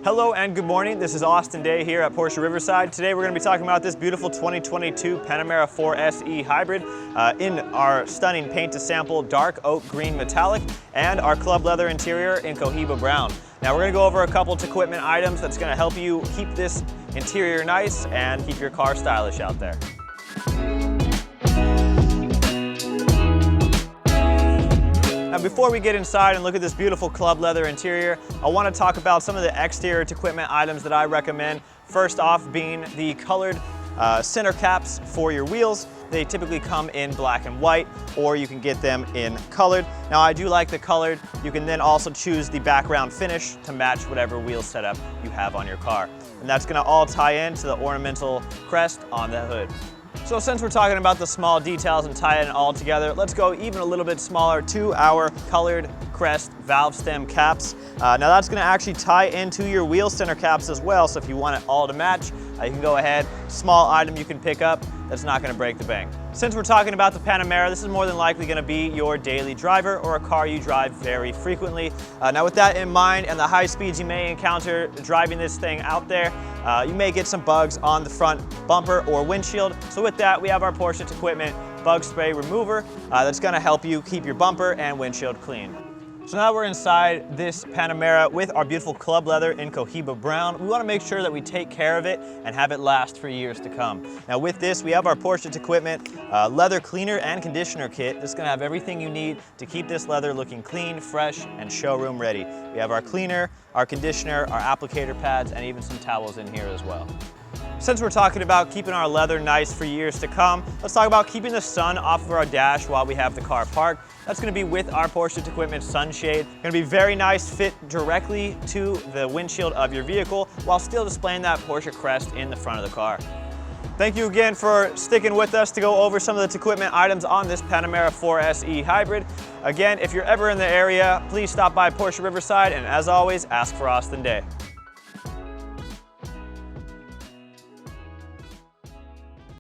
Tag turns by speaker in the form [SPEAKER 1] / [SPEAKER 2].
[SPEAKER 1] Hello and good morning. This is Austin Day here at Porsche Riverside. Today we're going to be talking about this beautiful 2022 Panamera 4 SE Hybrid in our stunning paint to sample dark oak green metallic and our club leather interior in Cohiba brown. Now we're going to go over a couple of equipment items that's going to help you keep this interior nice and keep your car stylish out there. Now before we get inside and look at this beautiful club leather interior, I want to talk about some of the exterior equipment items that I recommend. First off being the colored center caps for your wheels. They typically come in black and white, or you can get them in colored. Now I do like the colored. You can then also choose the background finish to match whatever wheel setup you have on your car. And that's going to all tie into the ornamental crest on the hood. So since we're talking about the small details and tie it all together, let's go even a little bit smaller to our colored Crest valve stem caps. Now that's going to actually tie into your wheel center caps as well, so if you want it all to match, you can go ahead, small item you can pick up that's not going to break the bank. Since we're talking about the Panamera, this is more than likely going to be your daily driver or a car you drive very frequently. Now with that in mind and the high speeds you may encounter driving this thing out there, you may get some bugs on the front bumper or windshield. So with that, we have our Porsche equipment bug spray remover that's going to help you keep your bumper and windshield clean. So now we're inside this Panamera with our beautiful club leather in Cohiba brown. We want to make sure that we take care of it and have it last for years to come. Now with this, we have our Porsche equipment leather cleaner and conditioner kit. This is going to have everything you need to keep this leather looking clean, fresh, and showroom ready. We have our cleaner, our conditioner, our applicator pads, and even some towels in here as well. Since we're talking about keeping our leather nice for years to come, let's talk about keeping the sun off of our dash while we have the car parked. That's going to be with our Porsche equipment sunshade. Going to be very nice, fit directly to the windshield of your vehicle while still displaying that Porsche Crest in the front of the car. Thank you again for sticking with us to go over some of the equipment items on this Panamera 4 SE Hybrid. Again, if you're ever in the area, please stop by Porsche Riverside, and as always, ask for Austin Day.